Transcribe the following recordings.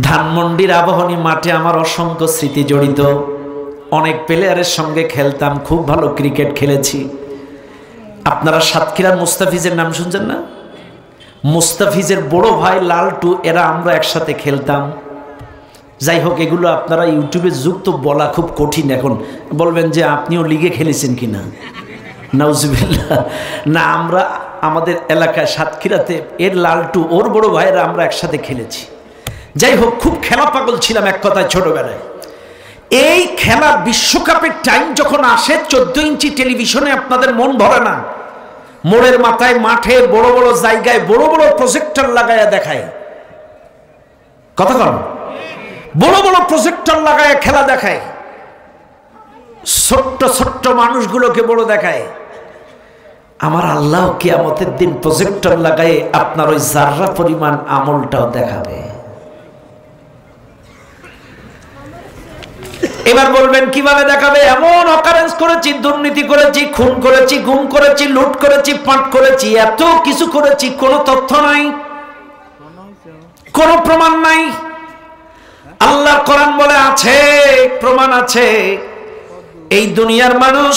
ধানমন্ডির আবাহনী মাঠে আমার অসংখ্য স্মৃতি জড়িত। অনেক প্লেয়ারের সঙ্গে খেলতাম, খুব ভালো ক্রিকেট খেলেছি। আপনারা সাতক্ষীরার মুস্তাফিজের নাম শুনছেন না? মুস্তাফিজের বড় ভাই লালটু, এরা আমরা একসাথে খেলতাম। যাই হোক, এগুলো আপনারা ইউটিউবে যুক্ত বলা খুব কঠিন। এখন বলবেন যে আপনিও লিগে খেলেছেন কিনা, নাউজুবিল্লাহ। না, আমরা আমাদের এলাকায় সাতক্ষীরাতে এর লালটু, ওর বড় ভাইয়েরা আমরা একসাথে খেলেছি। যাই হোক, খুব খেলা পাগল ছিলাম এক কথায় ছোটবেলায়। এই খেলা বিশ্বকাপের টাইম যখন আসে, 14 ইঞ্চি টেলিভিশনে আপনাদের মন ভরে না। মোড়ের মাথায়, মাঠে, বড় বড় জায়গায় বড় বড় প্রজেক্টর লাগায়া দেখায়। কথা কন, বড় বড় প্রজেক্টর লাগায় খেলা দেখায়, ছোট্ট ছোট্ট মানুষগুলোকে বড় দেখায়। আমার আল্লাহ কিয়ামতের দিন প্রজেক্টর লাগায় আপনার ওই জাররা পরিমাণ আমলটাও দেখাবে। এবার বলবেন কিভাবে দেখাবে? এমন অকারেন্স করেছি, দুর্নীতি করেছি, খুন করেছি, গুম করেছি, লুট করেছি, পাট করেছি, এত কিছু করেছি, কোনো তথ্য নাই, কোনো প্রমাণ নাই। আল্লাহর কোরআন বলে আছে, প্রমাণ আছে। এই দুনিয়ার মানুষ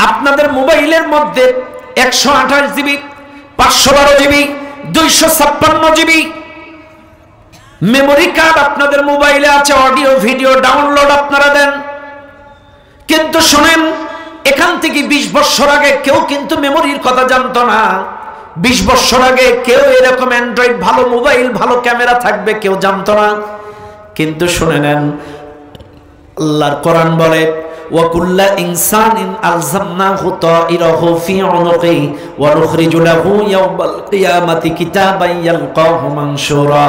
আপনাদের মোবাইলের মধ্যে 128 GB, 512 GB, 256 GB memory card আপনাদের মোবাইলে আছে। অডিও ভিডিও ডাউনলোড আপনারা দেন, কিন্তু শুনেন, এখান থেকে 20 বছর আগে কেউ কিন্তু মেমোরির কথা জানতো না। 20 বছর আগে কেউ এরকম অ্যান্ড্রয়েড ভালো মোবাইল, ভালো ক্যামেরা থাকবে কেউ জানতো না। কিন্তু শুনে নেন, আল্লাহর কোরআন বলে, وَكُلَّ إِنسَانٍ أَلْزَمْنَاهُ طَائِرَهُ فِي عُنُقِهِ وَنُخْرِجُ لَهُ يَوْمَ الْقِيَامَةِ كِتَابًا يَلْقَاهُ مَنشُورًا।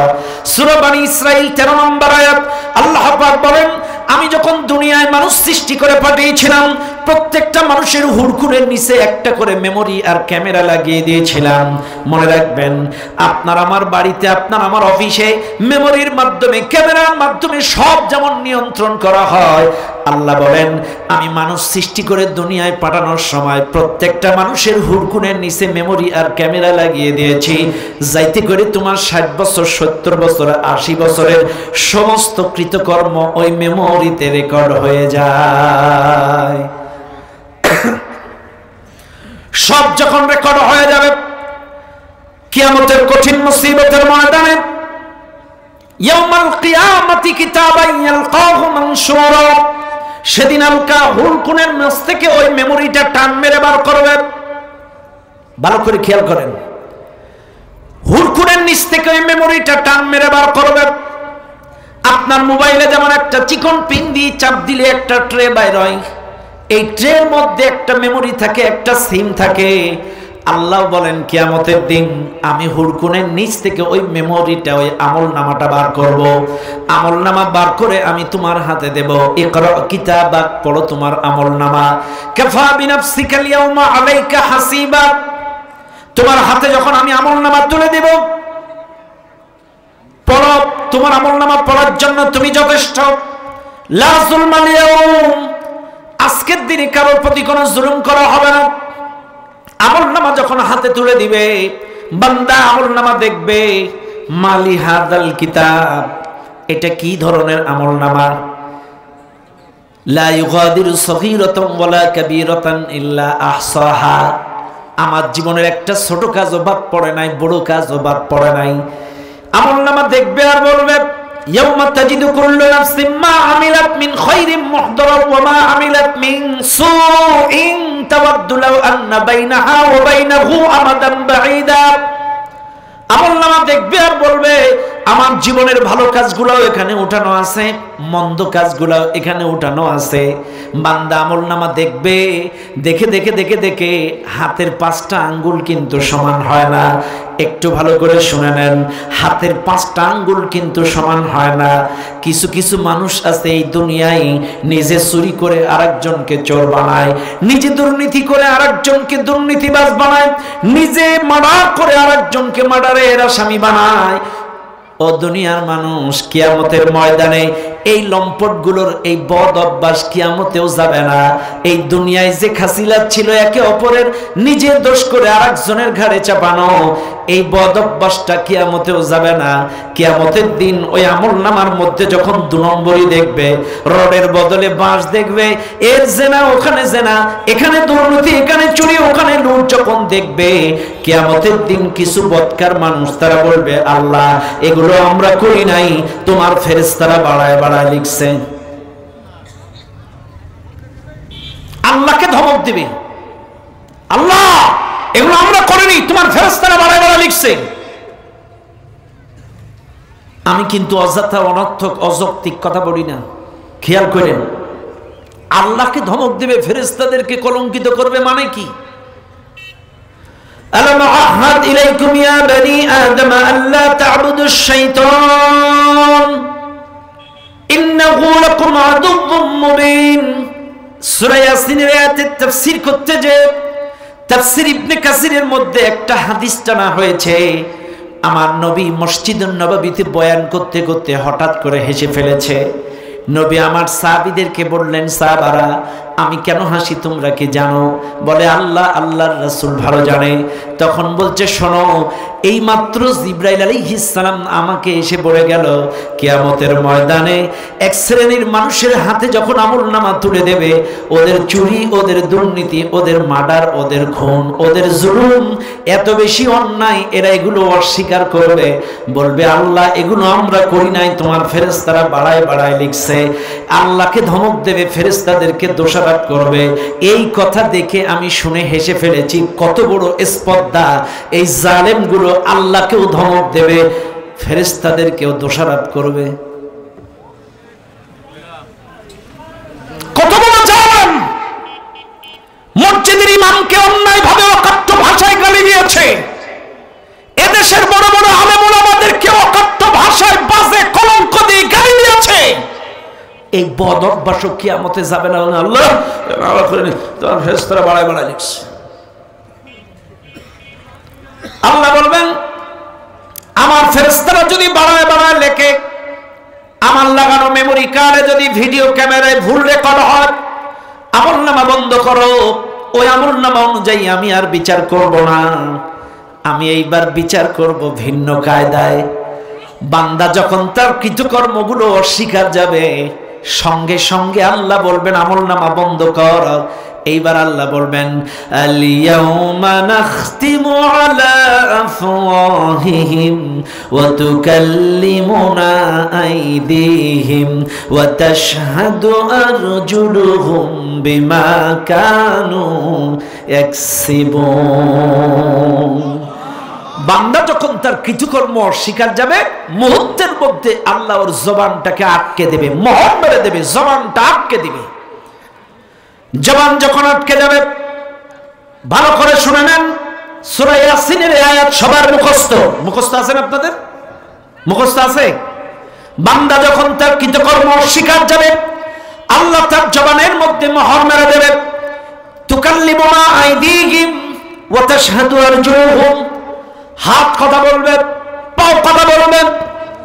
সূরা বনী ইসরাঈল 13 নম্বর আয়াত। আল্লাহ পাক বলেন, আমি যখন দুনিয়ায় মানুষ সৃষ্টি করে পাঠিয়েছিলাম, প্রত্যেকটা মানুষের হুড়কুড়ের নিচে একটা করে মেমোরি আর ক্যামেরা লাগিয়ে দিয়েছিলাম। মনে রাখবেন, আপনার আমার বাড়িতে, আপনার আমার অফিসে মেমোরির মাধ্যমে, ক্যামেরার মাধ্যমে সব যেমন নিয়ন্ত্রণ করা হয়, আল্লাহ বলেন আমি মানুষ সৃষ্টি করে দুনিয়ায় পাঠানোর সময় প্রত্যেকটা মানুষের হুড়কুড়ের নিচে মেমোরি আর ক্যামেরা লাগিয়ে দিয়েছি, যাইতে করে তোমার 60 বছর, 70 বছর, 80 বছরের সমস্ত কৃতকর্ম ওই মেমোরিতে রেকর্ড হয়ে যায়। সব যখন রেকর্ড হয়ে যাবে, কিয়ামতের কঠিন মুসিবতের ময়দানে, ইয়াউমাল কিয়ামাতি কিতাবান ইয়ালকাহু মানশুরা, সেদিন আলকা হুড়কুনের মাছ থেকে ওই মেমোরিটা টান মেরে বার করবে। ভালো করে খেয়াল করেন, হুড়কুনের নিচ থেকে ওই মেমোরিটা টান মেরে বার করবে। আপনার মোবাইলে যেমন একটা চিকন পিন দিয়ে চাপ দিলে একটা ট্রে বাইর হয়, এই ট্রের মধ্যে একটা মেমোরি থাকে, একটা সিম থাকে। আল্লাহ বলেন কিয়ামতের দিন আমি হুড়কুনের নিচ থেকে ওই মেমোরিটা, ওই আমল নামাটা বার করব। আমল নামা বার করে আমি তোমার হাতে দেব। ইকরা কিতাবাক, পড়ো তোমার আমল নামা। কাফা বিনাফসিকাল ইয়াউমা আলাইকা হাসিবা, তোমার হাতে যখন আমি আমল নামা তুলে দেব, পড়ো, তোমার আমল নামা পড়ার জন্য তুমি যথেষ্ট। লা যুলমাল ইয়াউম, আজকের দিনে কারোর প্রতি কোনো জুলুম করা হবে না। আমল নামা যখন হাতে তুলে দিবে, বান্দা আমল নামা দেখবে, মালি হাদাল কিতাব, এটা কি ধরনের আমল নামা? লা ইউগাদিরু সগীরাতান ওয়ালা কাবীরাতান ইল্লা আহসাহা, আমার জীবনের একটা ছোট কাজও বাদ পড়ে নাই, বড় কাজও বাদ পড়ে নাই। আমল নামা দেখবে আর বলবে, ইয়াউমা তাজিদু কুল্লু নাফসিন মা আমিলাত মিন খায়রিন মুহদারা ওয়া মা আমিলাত মিন সুইন তাওয়াদ্দু লাউ আন্না বাইনাহা ওয়া বাইনাহু আমাদান বাঈদা। আমল নামা দেখবে আর বলবে, আমার জীবনের ভালো কাজগুলোও এখানে উঠানো আছে, মন্দ কাজগুলো এখানে উঠানো আছে। বান্দা আমল নামা দেখবে, দেখে দেখে দেখে দেখে হাতের 5টা আঙ্গুল কিন্তু সমান হয় না। একটু ভালো করে শুনে নেন, হাতের 5টা আঙ্গুল কিন্তু সমান হয় না। কিছু কিছু মানুষ আছে এই দুনিয়ায় নিজে চুরি করে আরেকজনকে চোর বানায়, নিজে দুর্নীতি করে আরেকজনকে দুর্নীতিবাজ বানায়, নিজে মার্ডার করে আরেকজনকে মার্ডারের আসামি বানায়। ও দুনিয়ার মানুষ, কিয়ামতের ময়দানে এই লম্পটগুলোর এই বদ অভ্যাস কিয়ামতেও যাবে না। এই দুনিয়ায় যে খাসিলাত ছিল একে অপরের নিজে দোষ করে আরেকজনের ঘাড়ে চাপানো, এই বদ অভ্যাসটা কিয়ামতেও যাবে না। কিয়ামতের দিন ওই আমলনামার মধ্যে যখন 2 নম্বরই দেখবে, রডের বদলে বাঁশ দেখবে, এর জেনা ওখানে জেনা, এখানে দুর্নীতি, এখানে চুরি, ওখানে লুট যখন দেখবে, কিয়ামতের দিন কিছু বদকার মানুষ তারা বলবে, আল্লাহ এগুলো আমরা করি নাই, তোমার ফেরেশতারা বাড়ায় বাড়ায় লিখছে। আল্লাহকে ধমক দিবে, আল্লাহ এগুলো আমরা করিনি, তোমার ফেরেশতারা বাড়ায় বাড়ায় লিখছে। আমি কিন্তু অযথা অনর্থক অযৌক্তিক কথা বলি না, খেয়াল করেন। আল্লাহকে ধমক দিবে, ফেরেশতাদেরকে কলঙ্কিত করবে মানে কি? আলাম আহাদ ইলাইকুম ইয়া বনি আদম আল্লা তা'বুদুশ শাইতান ইন্নাহু লাকুম আদুউম মুবিন। সূরা ইয়াসিনের আয়াতের তাফসীর করতে যে তাফসীর ইবনে কাসিরের মধ্যে একটা হাদিস টানা হয়েছে। আমার নবী মসজিদুন নববীতে বয়ান করতে করতে হঠাৎ করে হেসে ফেলেছে। নবী আমার সাহাবীদেরকে বললেন, সাহাবারা আমি কেন হাসি তোমরা কি জানো? বলে আল্লাহ আল্লাহর রাসূল ভালো জানে। তখন বলছে, শোনো, এই মাত্র জিবরাইল আলাইহিস সালাম আমাকে এসে বলে গেল, কিয়ামতের ময়দানে এক শ্রেণীর মানুষের হাতে যখন আমলনামা তুলে দেবে, ওদের চুরি, ওদের দুর্নীতি, ওদের মার্ডার, ওদের খুন, ওদের জুলুম এত বেশি অন্যায়, এরা এগুলো অস্বীকার করবে, বলবে আল্লাহ এগুলো আমরা করি নাই, তোমার ফেরেশতারা বাড়ায় বাড়ায় লিখছে। আল্লাহকে ধমক দেবে, ফেরেশতাদেরকে দোষারোপ করবে। এই কথা দেখে আমি শুনে হেসে ফেলেছি, কত বড় স্পর্ধা! এই জালেমগুলো আল্লাহকেও ধমক দেবে, ফেরেশতাদেরকেও দোষারোপ করবে। কত বড় জালেম! মসজিদের ইমামকে অন্যায়ভাবে অকথ্য ভাষায় গালি দিয়েছে। এদেশের বড় বড় আলেম ওলামাদেরকে অকথ্য ভাষায় বাজে কলঙ্ক দিয়ে গালি দিয়েছে। এই বদ অভ্যাস কিয়ামতে যাবে না। আল্লাহ তোমার ফেরেশতারা বাড়ায় বাড়ায় লিখছে। আল্লাহ বলবেন, আমার ফেরেশতারা যদি বাড়ায় বাড়ায় লেখে, আমার লাগানো মেমোরি কার্ডে যদি ভিডিও ক্যামেরায় ভুল রেকর্ড হয়, আমলনামা বন্ধ করো। ওই আমলনামা অনুযায়ী আমি আর বিচার করব না, আমি এইবার বিচার করব ভিন্ন কায়দায়। বান্দা যখন তার কৃতকর্মগুলো অস্বীকার যাবে, সঙ্গে সঙ্গে আল্লাহ বলবেন আমলনামা বন্ধ কর। এইবার আল্লাহ বলবেন, আল-ইয়াওমা নাখতিমু আলা আফওয়াহিহিম ওয়া তুকাল্লিমুনা আইদিহিম ওয়া তাশহাদু আরজুলুহুম বিমা কানু ইয়াকসিবুন। বান্দা যখন তার কৃতকর্ম অস্বীকার যাবে, মুহূর্তের মধ্যে আল্লাহ ওর জবানটাকে আটকে দেবে, মোহর মেরে দেবে, জবানটা আটকে দিবে। জবান যখন আটকে যাবে, ভালো করে শুনে নেন, সূরা ইয়াসিনের আয়াত সবার মুখস্থ আছেন আপনাদের? মুখস্থ আছে? বান্দা যখন তার কৃতকর্ম অস্বীকার যাবে, আল্লাহ তার জবানের মধ্যে মোহর মেরে দেবে। তুকাল্লিমুনা আইদিহিম ওয়া তাশহাদু আরজুলুহুম, হাত কথা বলবে, পাও কথা বলবে।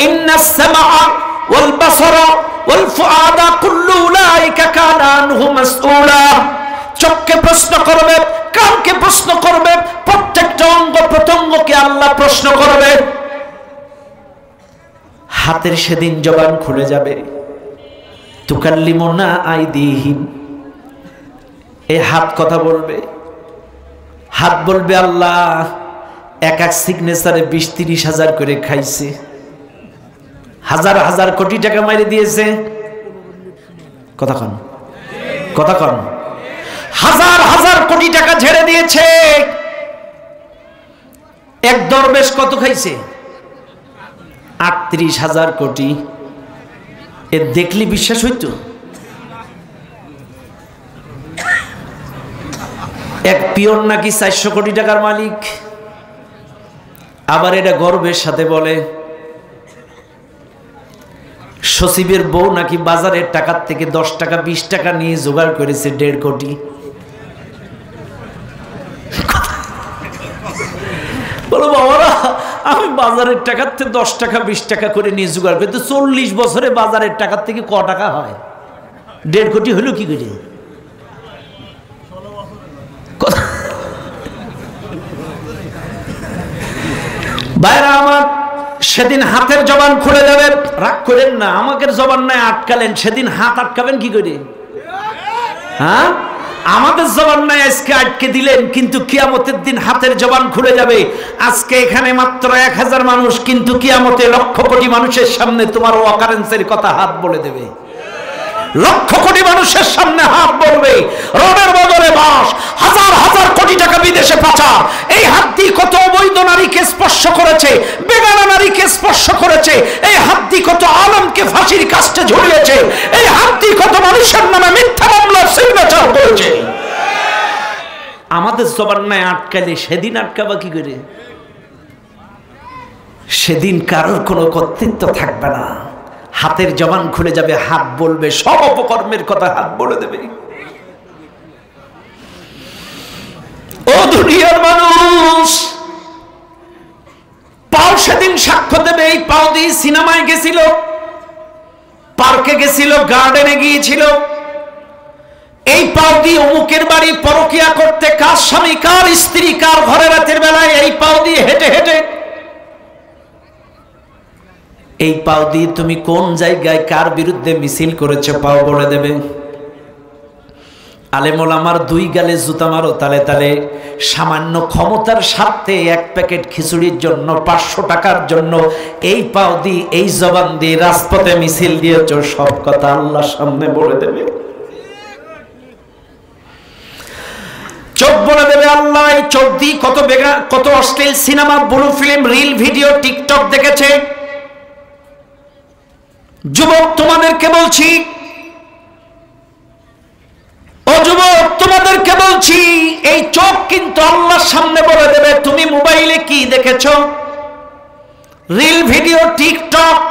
ইন্নাস সামাআ ওয়াল বাসারা ওয়াল ফুআদা কুল্লু উলাইকা কানা আনহু মাসউলা, চোখকে প্রশ্ন করবে, কানকে প্রশ্ন করবে, প্রত্যেকটা অঙ্গ প্রত্যঙ্গকে আল্লাহ প্রশ্ন করবে। হাতের সেদিন জবান খুলে যাবে। তুকাল্লিমুনা আইদিহিম, এই হাত কথা বলবে। হাত বলবে, আল্লাহ এক এক সিগনেচারে 20-30 হাজার করে খাইছে, হাজার হাজার কোটি টাকা মাইরে দিয়েছে। কথা কন, কথা কন। হাজার হাজার কোটি টাকা ঝেড়ে দিয়েছে। এক দরবেশ কত খাইছে? 38,000 কোটি। এ দেখলি বিশ্বাস হইতো? এক পিয়ন নাকি 400 কোটি টাকার মালিক। আবার এটা গর্বের সাথে বলে সচিবের বউ নাকি বাজারের টাকার থেকে 10 টাকা 20 টাকা নিয়ে জোগাড় করেছে 1.5 কোটি। বলো বাবারা, আমি বাজারের টাকার থেকে 10 টাকা 20 টাকা করে নিয়ে জোগাড় করি, তো 40 বছরে বাজারের টাকার থেকে ক টাকা হয়? 1.5 কোটি হলো কি করে? ভাইরা আমার, সেদিন হাতের জবান খুলে যাবে। রাগ করেন না, আমাকে জবান নাই আটকালেন, সেদিন হাত আটকাবেন কি করে? হ্যাঁ, আমাদের জবান নাই আজকে আটকে দিলেন, কিন্তু কিয়ামতের দিন হাতের জবান খুলে যাবে। আজকে এখানে মাত্র 1000 মানুষ, কিন্তু কিয়ামতে লক্ষ কোটি মানুষের সামনে তোমার অকারেন্সের কথা হাত বলে দেবে। লক্ষ কোটি মানুষের সামনে হাত বলবে, রোডের বদলে বাস, হাজার হাজার কোটি টাকা বিদেশে পাচার। এই হাত দিয়ে কত অবৈধ নারীকে স্পর্শ করেছে, বেগানা নারীকে স্পর্শ করেছে। এই হাত দিয়ে কত আলমকে ফাঁসির কাস্টে ঝুলিয়েছে। এই হাত দিয়ে কত মানুষের নামে মিথ্যা মামলার সিগনেচার করেছে। আমাদের জবান নাই আটকালে সেদিন আটকাবা কি করে? সেদিন কারোর কোনো কর্তৃত্ব থাকবে না। হাতের জবান খুলে যাবে, হাত বলবে, সব অপকর্মের কথা হাত বলে দেবে। ও দুনিয়ার মানুষ, পাও সেদিন সাক্ষ্য দেবে। এই পাও দিয়ে সিনেমায় গেছিল, পার্কে গেছিল, গার্ডেনে গিয়েছিল। এই পাও দিয়ে অমুকের বাড়ি পরকিয়া করতে, কার স্বামী কার স্ত্রী কার ঘরে রাতের বেলায় এই পাও দিয়ে হেঁটে হেঁটে। এই পাও দিয়ে তুমি কোন জায়গায় কার বিরুদ্ধে মিছিল করেছে পাও বলে দেবে। আলেমুল আমার 2 গালে জুতা মারো তালে তালে। সামান্য ক্ষমতার স্বার্থে 1 প্যাকেট খিচুড়ির জন্য, 500 টাকার জন্য এই পাও দিয়ে, এই জবান দিয়ে রাজপথে মিছিল দিয়েছ, সব কথা আল্লাহর সামনে বলে দেবে। চোখ বলে দেবে আল্লাহ, এই চোখ দিয়ে কত অশ্লীল cinema, blue film, reel video, TikTok দেখেছে। যুবক তোমাদেরকে বলছি, ও যুবক তোমাদেরকে বলছি, এই চোখ কিন্তু আল্লাহর সামনে বলে দেবে তুমি মোবাইলে কি দেখেছো। Reel video, TikTok,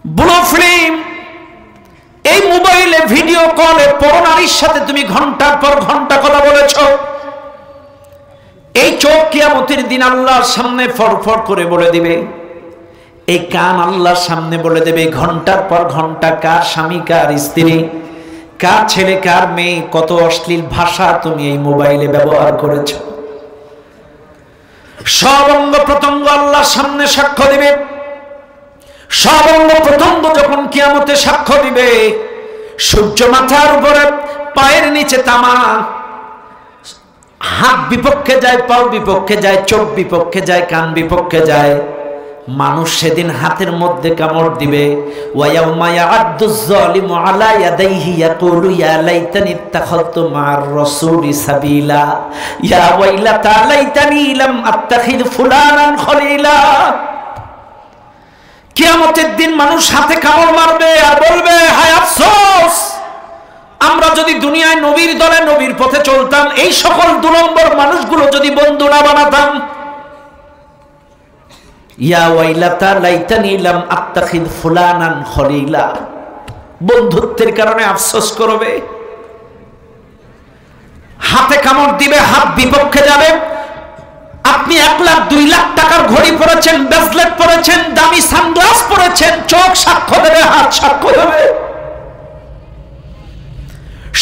blue film, এই মোবাইলে ভিডিও কলে পরনারীর সাথে তুমি ঘন্টার পর ঘন্টা কথা বলেছো। এই চোখ কিয়ামতের দিন আল্লাহর সামনে ফরফর করে বলে দিবে। এই কান আল্লাহর সামনে বলে দেবে ঘন্টার পর ঘন্টা কার স্বামী কার স্ত্রী, কার ছেলে কার মেয়ে, কত অশ্লীল ভাষা তুমি এই মোবাইলে ব্যবহার করেছ। সব অঙ্গ প্রত্যঙ্গ আল্লাহর সামনে সাক্ষ্য দিবে। সব অঙ্গ প্রত্যঙ্গ যখন কিয়ামতে সাক্ষ্য দিবে, সূর্য মাথার উপরে, পায়ের নিচে তামা, হাত বিপক্ষে যায়, পাও বিপক্ষে যায়, চোখ বিপক্ষে যায়, কান বিপক্ষে যায়। মানুষ সেদিন হাতের মধ্যে কামড় দিবে। ওয়ায়াউমা ইয়া'আদ্দুয যালিমু আলা ইয়াদাইহি ইয়াকুলু ইয়া লাইতানি ইত্তাখাযতু মা'আর রাসূলি সাবিলা ইয়া ওয়াইলাতা লাইতানি লাম আত্তাখিয ফুলানান খলিলা। কিয়ামতের দিন মানুষ হাতে কামড় মারবে আর বলবে, হায় আফসোস, আমরা যদি দুনিয়ায় নবীর দলে নবীর পথে চলতাম, এই সকল 2 নম্বর মানুষগুলো যদি বন্ধু না বানাতাম। ইয়া ওয়াইলাতা লাইতানি লাম আত্তাখিয ফুলানান খলিলা, বন্ধুত্বের কারণে আফসোস করবে। হাতে কামড় দিবে, হাত বিপক্ষে যাবে। আপনি 1 লাখ 2 লাখ টাকার ঘড়ি পরেছেন, ব্রেসলেট পরেছেন, দামি সানগ্লাস পরেছেন, চোখ সাক্ষ্য দেবে, হাত সাক্ষ্য দেবে।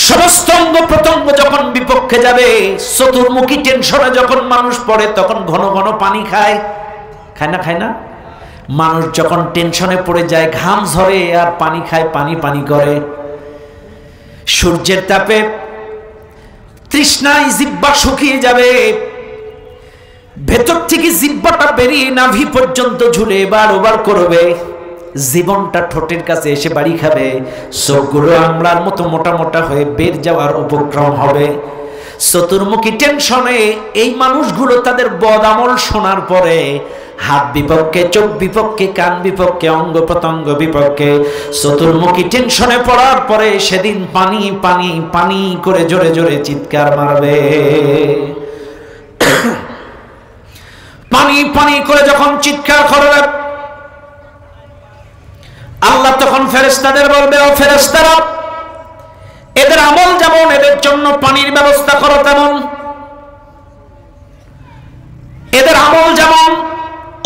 সমস্ত অঙ্গ প্রত্যঙ্গ যখন বিপক্ষে যাবে, চতুর্মুখী টেনশনে যখন মানুষ পড়ে, তখন ঘন ঘন পানি খায়। খায় না? মানুষ যখন টেনশনে পড়ে যায়, ঘাম ঝরে আর পানি খায়, পানি পানি করে। সূর্যের তাপে তৃষ্ণায় জিহ্বা শুকিয়ে যাবে, ভেতর থেকে জিহ্বাটা বেরিয়ে নাভি পর্যন্ত ঝুলে এবার ওবার করবে। জীবনটা ঠোঁটের কাছে এসে বাড়ি খাবে, চোখগুলো আমলার মতো মোটা মোটা হয়ে বের যাওয়ার উপক্রম হবে। চতুর্মুখী টেনশনে এই মানুষগুলো তাদের বদ আমল শোনার পরে হাত বিপক্ষে, চোখ বিপক্ষে, কান বিপক্ষে, অঙ্গ প্রত্যঙ্গ বিপক্ষে, চতুর্মুখী টেনশনে পড়ার পরে সেদিন পানি পানি পানি করে জোরে জোরে চিৎকার মারবে। পানি পানি করে যখন চিৎকার করবে, আল্লাহ তখন ফেরেশতাদের বলবে, ও ফেরেশতারা, এদের আমল যেমন এদের জন্য পানির ব্যবস্থা করো তেমন, এদের আমল যেমন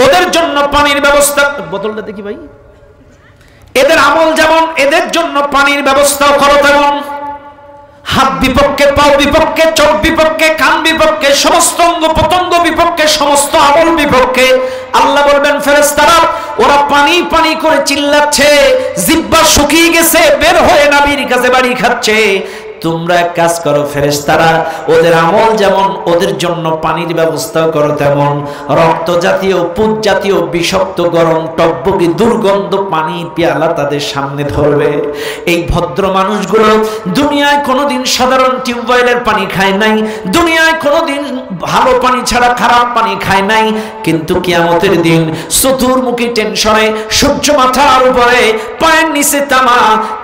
ওদের জন্য পানির ব্যবস্থা, বোতলটা দেখি ভাই, এদের আমল যেমন এদের জন্য পানির ব্যবস্থা করো তেমন, হাত বিপক্ষে, পাও বিপক্ষে, চোখ বিপক্ষে, কান বিপক্ষে, সমস্ত অঙ্গ প্রত্যঙ্গ বিপক্ষে, সমস্ত আমল বিপক্ষে। আল্লাহ বলবেন ফেরেশতারা ওরা পানি পানি করে চিল্লাচ্ছে, জিহ্বা শুকিয়ে গেছে, বের হয়ে নবীর কাছে বাড়ি খাচ্ছে। তোমরা এক কাজ করো ফেরেশতারা, ওদের আমল যেমন ওদের জন্য পানির ব্যবস্থা করো, তেমন রক্ত জাতীয়, পুজ জাতীয়, বিষাক্ত, গরম, টকবকি, দুর্গন্ধ পানি পেয়ালা তাদের সামনে ধরবে। এই ভদ্র মানুষগুলো দুনিয়ায় কোনোদিন সাধারণ টিউবওয়েলের পানি খায় নাই, দুনিয়ায় কোনোদিন ভালো পানি ছাড়া খারাপ পানি খায় নাই, কিন্তু কিয়ামতের দিন চতুর্মুখী টেনশনে, সূর্য মাথার উপরে, পায়ের নিচে তামা,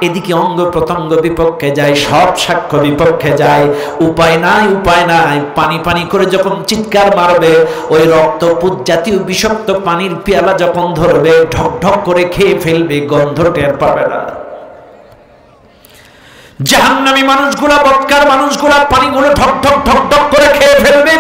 এদিকে অঙ্গ প্রত্যঙ্গ বিপক্ষে যায়, সব সাক্ষ্য বিপক্ষে যায়। উপায় নাই, উপায় নাই, পানি পানি করে যখন চিৎকার মারবে, ওই রক্ত পুজ জাতীয় বিষাক্ত পানির পেয়ালা যখন ধরবে, ঢক ঢক করে খেয়ে ফেলবে, গন্ধ টের পাবে না। জাহান্নামী মানুষগুলা, বদকার মানুষগুলা পানিগুলো ঢক ঢক ঢক ঢক করে খেয়ে ফেলবে।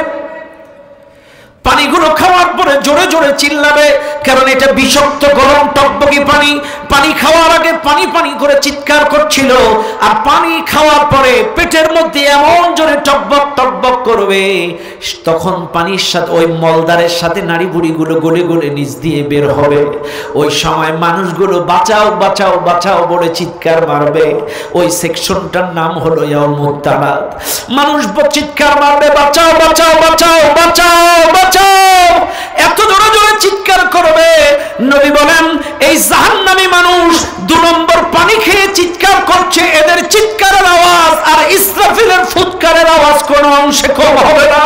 পানিগুলো খাওয়ার পরে জোরে জোরে চিল্লাবে, কারণ এটা বিষাক্ত গরম টকবকি পানি। পানি খাওয়ার আগে পানি পানি করে চিৎকার করছিল, আর পানি খাওয়ার পরে পেটের মধ্যে এমন জোরে টকবক টকবক করবে, তখন পানির সাথে ওই মলদারের সাথে নাড়ি বুড়িগুলো গলে গলে নিচ দিয়ে বের হবে। ওই সময় মানুষগুলো বাঁচাও বাঁচাও বাঁচাও বলে চিৎকার মারবে। ওই সেকশনটার নাম হলো ইয়াউমুত তানাদ। মানুষ চিৎকার মারবে, বাঁচাও বাঁচাও বাঁচাও বাঁচাও বাঁচাও, এত জোরে জোরে চিৎকার করবে। নবী বলেন এই জাহান্নামী মানুষ 2 নম্বর পানি খেয়ে চিৎকার করছে, এদের চিৎকারের আওয়াজ আর ইসরাফিলের ফুৎকারের আওয়াজ কোনো অংশে কম হবে না।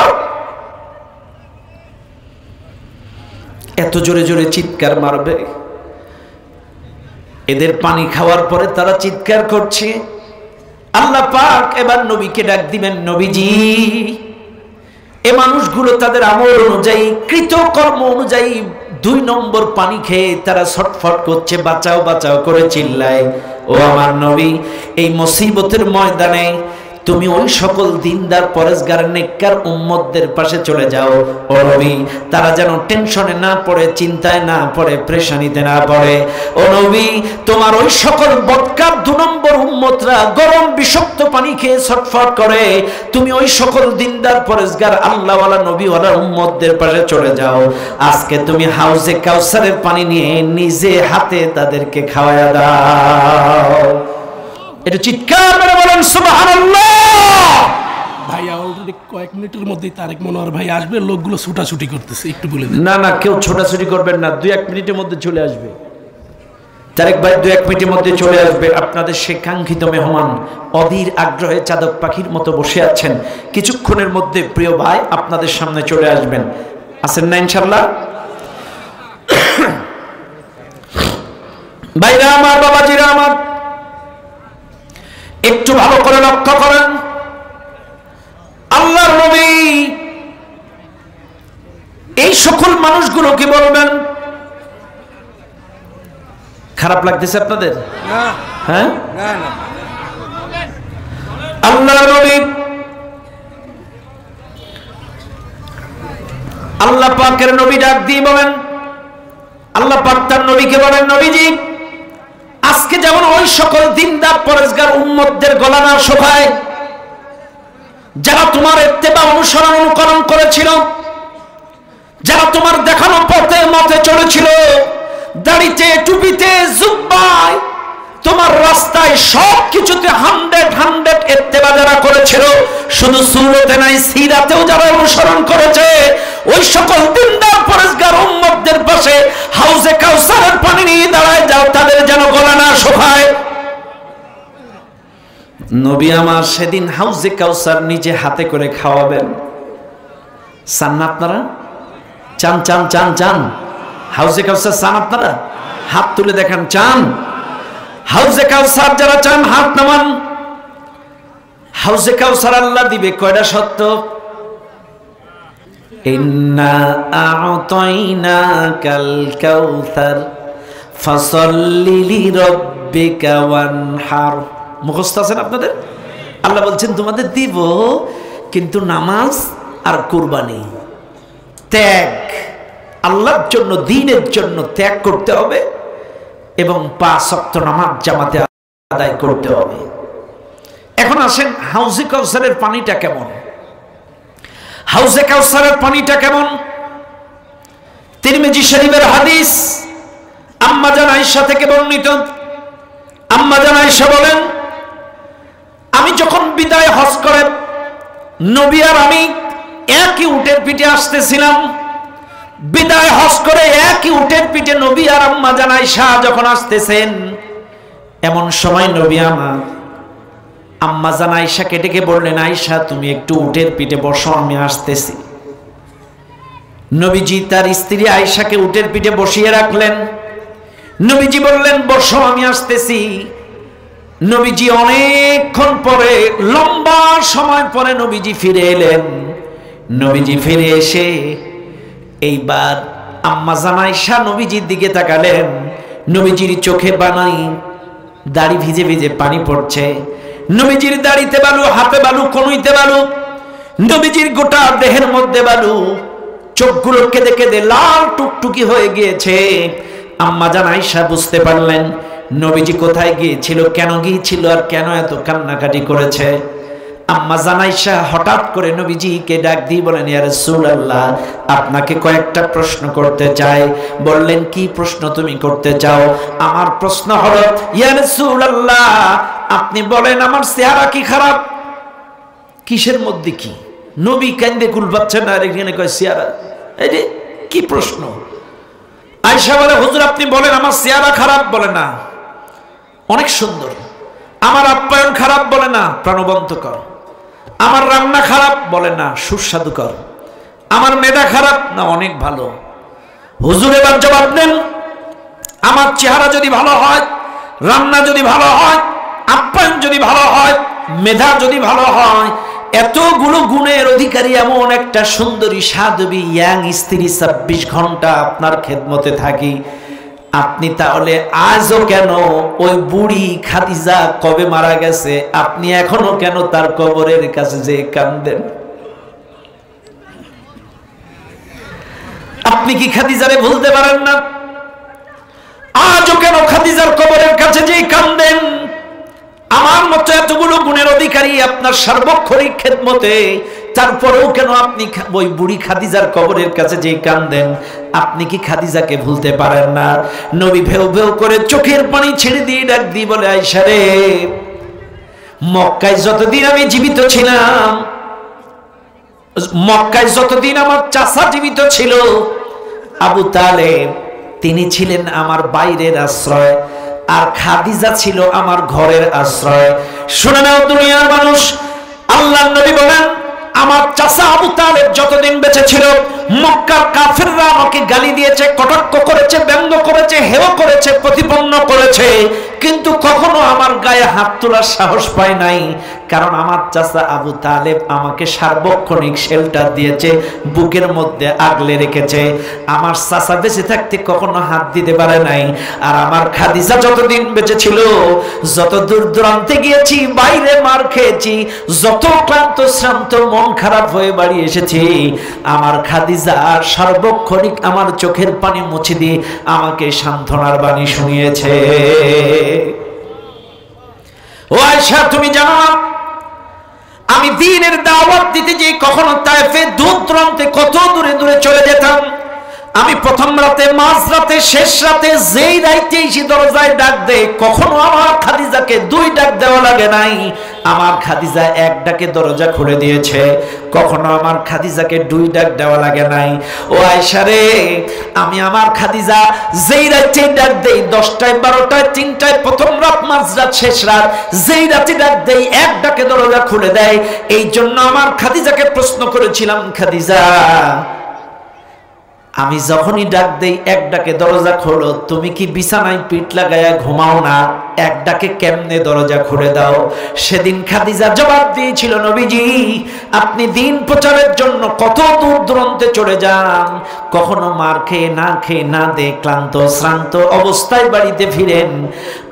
এত জোরে জোরে চিৎকার মারবে। এদের পানি খাওয়ার পরে তারা চিৎকার করছে। আল্লাহ পাক এবার নবীকে ডাক দিবেন, নবীজি এ মানুষগুলো তাদের আমল অনুযায়ী, কৃতকর্ম অনুযায়ী 2 নম্বর পানি খেয়ে তারা ছটফট করছে, বাঁচাও বাঁচাও করে চিল্লায়। ও আমার নবী, এই মুসিবতের ময়দানে তুমি ওই সকল দিনদার পরেশগার নেককার উম্মতদের পাশে চলে যাও। ও নবী, তারা যেন টেনশনে না পড়ে, চিন্তায় না পড়ে, পেরেশানিতে না পড়ে। ও নবী, তোমার ওই সকল বদকার 2 নম্বর উম্মতরা গরম বিষাক্ত পানি খেয়ে ছটফট করে, তুমি ওই সকল দিনদার পরেশগার আল্লাহওয়ালা নবীওয়ালা উম্মতদের পাশে চলে যাও। আজকে তুমি হাউজে কাউসারের পানি নিয়ে নিজে হাতে তাদেরকে খাওয়ায়া দাও। এটা চিৎকার করে বলেন সুবহানাল্লাহ। ভাইয়া অলরেডি কয়েক মিনিটের মধ্যেই তারেক মনোয়ার ভাই আসবে, লোকগুলো ছুটাছুটি করতেছে, একটু বলে দিন। না না, কেউ ছোটাছুটি করবেন না, 2-1 মিনিটের মধ্যে চলে আসবে। তারেক ভাই 2-1 মিনিটের মধ্যে চলে আসবে। আপনাদের সেই কাঙ্ক্ষিত মেহমান অধীর আগ্রহে চাতক পাখির মতো বসে আছেন, কিছুক্ষণের মধ্যে প্রিয় ভাই আপনাদের সামনে চলে আসবেন। আছেন না ইনশাআল্লাহ? ভাইরা আমার, বাবাজিরা আমার, একটু ভালো করে লক্ষ্য করেন। আল্লাহর নবী এই সকল মানুষগুলোকে বলবেন, খারাপ লাগতেছে আপনাদের? হ্যাঁ, আল্লাহর নবী, আল্লাহ পাকের নবী ডাক দিয়ে বলেন, আল্লাহ পাক তার নবীকে বলেন, নবীজি আজকে যেমন ওই সকল দিনদার পরেশগার উম্মতদের গলা না শোভায়, যারা তোমার ইত্তেবা অনুসরণ অনুকরণ করেছিল, যারা তোমার দেখানো পথে মতে চলেছিল, দাড়িতে, টুপিতে, জুব্বায়, তোমার রাস্তায় সবকিছুতে 100 ইত্তেবা যারা করেছিল, শুধু সুন্নতে নাই সিরাতেও যারা অনুসরণ করেছে, ওই সকল দিনদার পরেশগার উম্মতদের পাশে হাউজে কাউসারের পানি নিয়ে দাঁড়ায় যাও, তাদের যেন গলা না শোভায়। নবী আমার সেদিন হাউজে কাউসার নিজে হাতে করে খাওয়াবেন। চান না আপনারা? চান চান চান চান হাউজে কাউসার চান আপনারা? হাত তুলে দেখান, চান? হাউজে কাউসার যারা চান হাত নামান। হাউজে কাউসার আল্লাহ দিবে কয়টা শর্ত? ইন্না আ'তাইনাকাল কাউসার ফাসাল্লি লিরাব্বিকা ওয়ানহার। মুখস্থ আছেন আপনাদের? আল্লাহ বলছেন তোমাদের দিব, কিন্তু নামাজ আর কুরবানি, ত্যাগ, আল্লাহর জন্য, দ্বীনের জন্য ত্যাগ করতে হবে এবং 5 ওয়াক্ত নামাজ জামাতে আদায় করতে হবে। এখন আসেন হাউজে কাউসারের পানিটা কেমন? হাউজে কাউসারের পানিটা কেমন? তিরমিজি শরীফের হাদিস, আম্মা জান আয়েশা থেকে বর্ণিত। আম্মা জান আয়েশা বলেন, আমি যখন বিদায় হজ করে নবী আর আমি একই উটের পিঠে আসতেছিলাম। বিদায় হজ করে একই উটের পিঠে নবী আর আম্মা জান আয়েশা যখন আসতেছেন, এমন সময় নবী আমার আম্মা জান আয়েশাকে ডেকে বললেন, আয়েশা তুমি একটু উটের পিঠে বসো, আমি আসতেছি। নবীজি তার স্ত্রী আয়েশাকে উটের পিঠে বসিয়ে রাখলেন। নবীজি বললেন, বসো, আমি আসতেছি। নবীজি অনেকক্ষণ পরে, লম্বা সময় পরে নবীজি ফিরে এলেন। নবীজি ফিরে এসে এইবার আম্মা জান আয়েশা নবীজির দিকে তাকালেন। নবীজির চোখে বানাই দাড়ি ভিজে ভিজে পানি পড়ছে। নবীজির দাড়িতে বালু, হাতে বালু, কনুইতে বালু, নবীজির গোটা দেহের মধ্যে বালু, চোখগুলো কেঁদে কেঁদে লাল টুকটুকি হয়ে গিয়েছে। আম্মা জান আয়েশা বুঝতে পারলেন নবীজি কোথায় গিয়েছিল, কেন গিয়েছিল, আর কেন এত কান্নাকাটি করেছে। আম্মা জান আয়েশা হঠাৎ করে নবীজিকে ডাক দিয়ে বলেন, ইয়া রাসূলুল্লাহ, আপনাকে কয়েকটা প্রশ্ন করতে চাই। বললেন, কি প্রশ্ন তুমি করতে চাও? আমার প্রশ্ন হলো, ইয়া রাসূলুল্লাহ, আপনি বলেন আমার চেহারা কি খারাপ? কিসের মধ্যে কি? নবী কান্দে কুল পাচ্ছেন না, আর এখানে কয় চেহারা। এই যে কি প্রশ্ন? আয়েশা বলে, হুজুর আপনি বলেন আমার চেহারা খারাপ? বলে না, অনেক সুন্দর। আমার আপ্যায়ন খারাপ? বলে না, প্রাণবন্তকর। আমার রান্না খারাপ? বলে না, সুস্বাদুকর। আমার মেধা খারাপ? না, অনেক ভালো। হুজুর এবার জবাব দেন, আমার চেহারা যদি ভালো হয়, রান্না যদি ভালো হয়, আপ্যায়ন যদি ভালো হয়, মেধা যদি ভালো হয়, এতগুলো গুণের অধিকারী এমন একটা সুন্দরী সাধবী ইয়াং স্ত্রী ২৬ ঘন্টা আপনার খেদমতে থাকি, আপনি তাহলে আজও কেন ওই বুড়ি খাদিজা কবে মারা গেছে, আপনি এখনো কেন তার কবরের কাছে যে কাঁদেন? আপনি কি খাদিজারে ভুলতে পারেন না? আজও কেন খাদিজার কবরের কাছে যে কাঁদেন? আমার মতো এতগুলো গুণের অধিকারী আপনার সার্বক্ষণিক খেদমতে, তারপরেও কেন আপনি ওই বুড়ি খাদিজার কবরের কাছে যে কাঁদেন? আপনি কি খাদিজাকে ভুলতে পারেন না? নবী ভেউ ভেউ করে চোখের পানি ছেড়ে দিয়ে ডাক দিয়ে বলে, আয়েশা রে, মক্কায় যতদিন আমি জীবিত ছিলাম, মক্কায় যতদিন আমার চাচা জীবিত ছিল আবু তালেব, তিনি ছিলেন আমার বাইরের আশ্রয়, আর খাদিজা ছিল আমার ঘরের আশ্রয়। শুনে নাও দুনিয়ার মানুষ, আল্লাহর নবী বলেন, আমার চাচা আবু তালেব যতদিন বেঁচে ছিল, মক্কার কাফেররা আমাকে গালি দিয়েছে, কটাক্ষ করেছে, ব্যঙ্গ করেছে, হেয় করেছে, প্রতিপন্ন করেছে, কিন্তু কখনো আমার গায়ে হাত তোলার সাহস পায় নাই। কারণ আমার চাচা আবু তালেব আমাকে সার্বক্ষণিক শেল্টার দিয়েছে, বুকের মধ্যে আগলে রেখেছে। আমার চাচা বেঁচে থাকতে কখনো হাত দিতে পারে নাই। আর আমার খাদিজা যতদিন বেঁচে ছিল, যত দূর দূরান্তে গিয়েছি, বাইরে মার খেয়েছি, যত ক্লান্ত শ্রান্ত মন খারাপ হয়ে বাড়ি এসেছি, আমার খাদিজা সার্বক্ষণিক আমার চোখের পানি মুছে দিয়ে আমাকে সান্ত্বনার বাণী শুনিয়েছে। ও আয়েশা, তুমি জানো না, আমি দ্বীনের দাওয়াত দিতে যে কখনো তায়েফে দূর দূরান্তে কত দূরে দূরে চলে যেতাম। আমি প্রথম রাতে, মাঝ রাতে, শেষ রাতে, যেই রাইতে এসে দরজায় ডাক দেয়, কখনো আমার খাদিজাকে ২ ডাক দেওয়া লাগে নাই। আমার খাদিজা ১ ডাকে দরজা খুলে দিয়েছে, কখনো আমার খাদিজাকে ২ ডাক দেওয়া লাগে নাই। ও আয়েশা রে, আমি আমার খাদিজা যেই রাতে ডাক দেই, ১০টায়, ১২টায়, ৩টায়, প্রথম রাত, মাঝ রাত, শেষ রাত, যেই রাতে ডাক দেই ১ ডাকে দরজা খুলে দেয়। এই জন্য আমার খাদিজাকে প্রশ্ন করেছিলাম, খাদিজা, আমি যখনই ডাক দেই ১ ডাকে দরজা খোলো, তুমি কি বিছানায় পিঠ লাগায়া ঘুমাও না? ১ ডাকে কেমনে দরজা খুলে দাও? সেদিন খাদিজা জবাব দিয়েছিল, নবীজি, আপনি দিন প্রচারের জন্য কত দূর দূরান্তে চলে যান, কখনো মার খেয়ে না দে ক্লান্ত শ্রান্ত অবস্থায় বাড়িতে ফিরেন।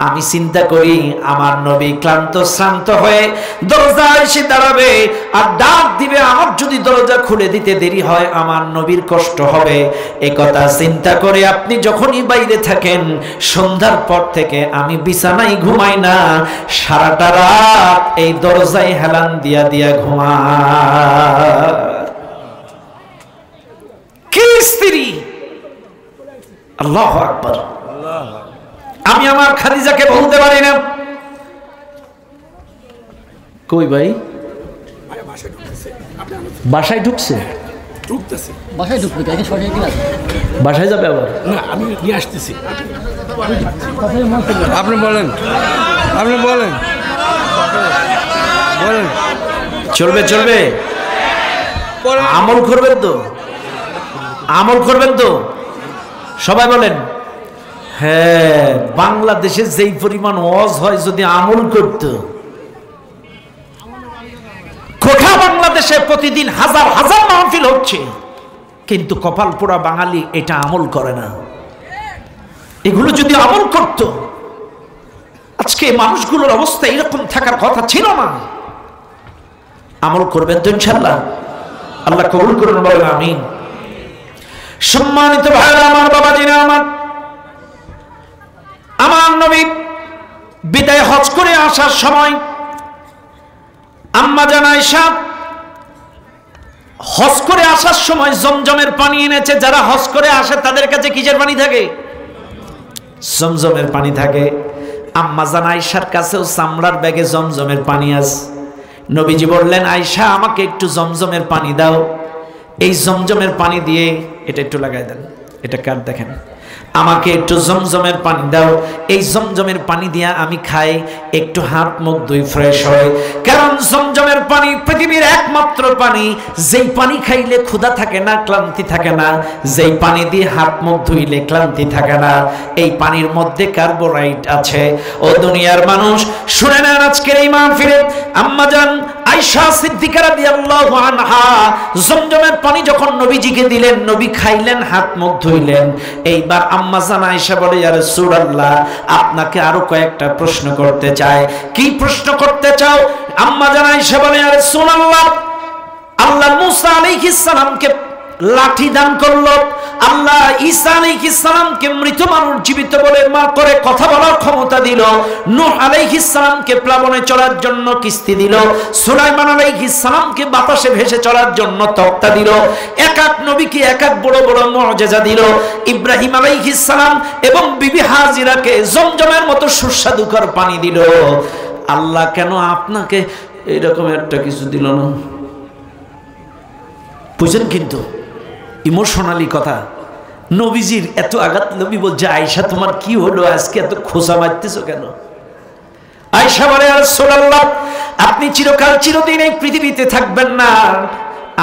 আমি চিন্তা করি, আমার নবী ক্লান্ত শ্রান্ত হয়ে দরজায় এসে দাঁড়াবে আর ডাক দিবে, আমার যদি দরজা খুলে দিতে দেরি হয় আমার নবীর কষ্ট হবে। একথা চিন্তা করে আপনি যখনই বাইরে থাকেন, সন্ধ্যার পর থেকে আমি বিছানা বিছানায় ঘুমায় না, সারাটা রাত এই দরজায় হেলান দিয়া দিয়া ঘুমায়। কি স্ত্রী! আল্লাহু আকবার। আমি আমার খাদিজাকে বলতে পারি না, কই ভাই বাসায় ঢুকছে, বাসায় ঢুকবে, বাসায় যাবে আবার? না, আমি নিয়ে আসতেছি। আপনি বলেন, আপনি বলেন, বলেন। চলবে চলবে, আমল করবেন তো, আমল করবেন তো সবাই বলেন। হ্যাঁ, বাংলাদেশে যেই পরিমাণ ওয়াজ হয় যদি আমল করত, গোটা বাংলাদেশে প্রতিদিন হাজার হাজার মাহফিল হচ্ছে, কিন্তু কপাল পোড়া বাঙালি এটা আমল করে না। এগুলো যদি আমল করত, আজকে মানুষগুলোর অবস্থা এরকম থাকার কথা ছিল না। আমল করবেন তো ইনশাআল্লাহ? আল্লাহ কবুল করুন, বলেন আমিন। সম্মানিত ভাইরা আমার, বাবাজিরা আমার, আমার নবী বিদায় হজ করে আসার সময় আম্মা জান আয়েশা হজ করে আসার সময় জমজমের পানি এনেছে। যারা হজ করে আসে তাদের কাছে কিসের পানি থাকে? জমজমের পানি থাকে। আম্মা জান আয়েশার কাছেও চামড়ার ব্যাগে জমজমের পানি আছে। নবীজি বললেন, আয়েশা আমাকে একটু জমজমের পানি দাও। এই জমজমের পানি দিয়ে, এটা একটু লাগাই দেন, এটা কার দেখেন, আমাকে একটু জমজমের পানি দাও। এই জমজমের পানি দিয়া আমি খাই, একটু হাত মুখ ধুই, ফ্রেশ হয়। কারণ জমজমের পানি পৃথিবীর একমাত্র পানি, যেই পানি খাইলে ক্ষুধা থাকে না, ক্লান্তি থাকে না, যেই পানি দিয়ে হাত মুখ ধুইলে ক্লান্তি থাকে না। এই পানির মধ্যে কার্বোহাইড্রেট আছে। ও দুনিয়ার মানুষ, শুনে নেন আজকের এই মাহফিলে আম্মা জান আয়েশা সিদ্দিকা রাদিয়াল্লাহু আনহা জমজমের পানি যখন নবীজিকে দিলেন, নবী খাইলেন, হাত মুখ ধুইলেন। এইবার আম্মা জান আয়েশা বলে, ইয়া রাসূলুল্লাহ, আপনাকে আরো কয়েকটা প্রশ্ন করতে চাই। কি প্রশ্ন করতে চাও? আম্মা জান আয়েশা বলে, ইয়া রাসূলুল্লাহ, আল্লাহ মূসা আলাইহিস সালামকে লাঠি দান করলো, আল্লাহ ঈসা আলাইহিস সালামকে মৃত মানুষ জীবিত বলে মা করে কথা বলার ক্ষমতা দিল, নূহ আলাইহিস সালামকে প্লাবনে চলার জন্য কিস্তি দিল, সুলাইমান আলাইহিস সালামকে বাতাসে ভেসে চলার জন্য তক্তা দিল, এক এক নবীকে এক এক বড় বড় মুআজিজা দিল। ইব্রাহিম আলাইহিস সালাম এবং বিবি হাজিরাকে জমজমের মতো সুস্বাদুকর পানি দিল। আল্লাহ কেন আপনাকে এরকম একটা কিছু দিল না? বুঝেন কিন্তু ইমোশনালি কথা, নবীজির এত আঘাত। নবী বলছে, আয়েশা তোমার কি হলো, আজকে এত খোঁচা মারতেছো কেন? আয়েশা বলে, ইয়া রাসূলুল্লাহ, আপনি চিরকাল চিরদিন এই পৃথিবীতে থাকবেন না,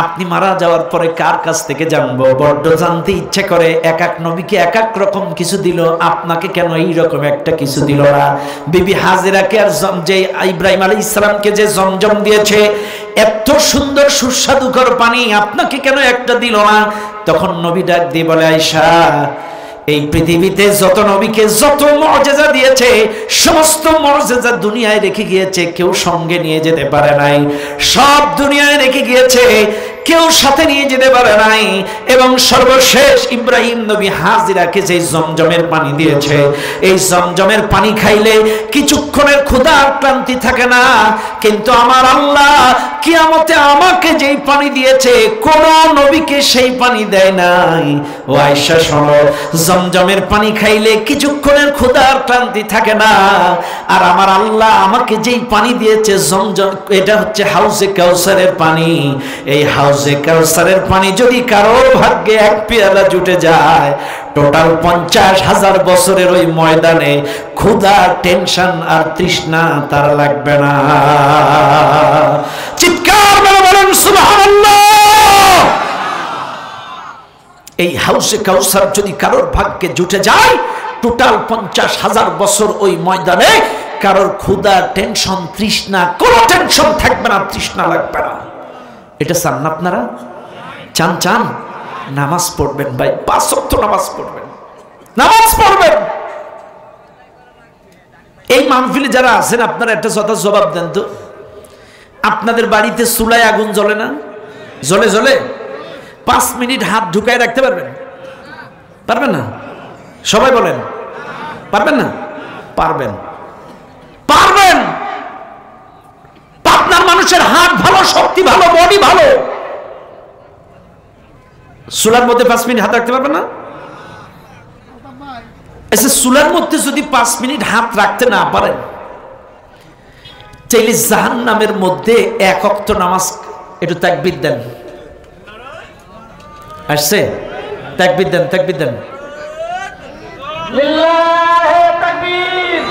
আপনি মারা যাওয়ার পরে কার কাছ থেকে জানবো? বড্ড জানতে ইচ্ছে করে। এক এক নবীকে এক এক রকম কিছু দিল, আপনাকে কেন এই রকম একটা কিছু দিল না? বিবি হাজিরাকে আর যে ইব্রাহিম আলাইহিস সালামকে যে জমজম দিয়েছে, এত সুন্দর সুস্বাদুকর পানি, আপনাকে কেন একটা দিল না? তখন নবী ডাক দিয়ে বলে, আয়েশা, এই পৃথিবীতে যত নবীকে যত মুআজিজা দিয়েছে, সমস্ত মুআজিজা দুনিয়ায় রেখে গিয়েছে, কেউ সঙ্গে নিয়ে যেতে পারে নাই। সব দুনিয়ায় রেখে গিয়েছে, কেউ সাথে নিয়ে যেতে পারে নাই। এবং সর্বশেষ ইব্রাহিম নবী হাজিরাকে যে জমজমের পানি দিয়েছে, এই জমজমের পানি খাইলে কিছুক্ষণের ক্ষুধা আর ক্লান্তি থাকে না। কিন্তু আমার আল্লাহ কিয়ামতে আমাকে যেই পানি দিয়েছে, কোন নবীকে সেই পানি দেয় নাই। ও আয়েশা শোনো, জমজমের পানি খাইলে কিছুক্ষণের ক্ষুধা আর ক্লান্তি থাকে না। আর আমার আল্লাহ আমাকে যেই পানি দিয়েছে জমজম, এটা হচ্ছে হাউজে কাউসারের পানি। এই হাউজে কাউসারের পানি যদি কারোর ভাগ্যে এক পেয়ালা জুটে যায়, টোটাল 50,000 বছরের ওই ময়দানে ক্ষুধা, টেনশন আর তৃষ্ণা তার লাগবে না। চিৎকার করে বলেন সুবহানাল্লাহ। এই হাউজে কাউসার যদি কারোর ভাগ্যে জুটে যায়, টোটাল 50,000 বছর ওই ময়দানে কারোর ক্ষুধা, টেনশন, তৃষ্ণা, কোনো টেনশন থাকবে না, তৃষ্ণা লাগবে না। এটা চান না আপনারা? চান? চান? নামাজ পড়বেন ভাই, 5 ওয়াক্ত নামাজ পড়বেন, নামাজ পড়বেন। এই মাহফিলে যারা আছেন, আপনারা একটা কথা জবাব দেন তো, আপনাদের বাড়িতে চুলায় আগুন জ্বলে না? জ্বলে জ্বলে 5 মিনিট হাত ঢুকায় রাখতে পারবেন? পারবেন না? সবাই বলেন, পারবেন না? পারবেন। মানুষের হাত ভালো, শক্তি ভালো, বডি ভালো, চুলার মধ্যে 5 মিনিট হাত রাখতে পারবে না? আচ্ছা, চুলার মধ্যে যদি 5 মিনিট হাত রাখতে না পারেন, চাইলে জাহান্নামের মধ্যে 1 ওয়াক্ত নামাজ, একটু তাকবীর দেন। আসছে? তাকবীর দেন, তাকবীর দেন। লিল্লাহে তাকবীর,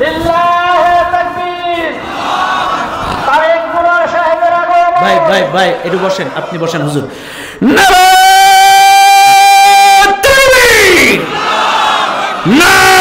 লিল্লাহে তাকবীর। তারেক মুরাদ সাহেবের আগে ভাই ভাই ভাই একটু বসেন, আপনি বসেন হুজুর। নারায়ে তাকবীর, নারায়ে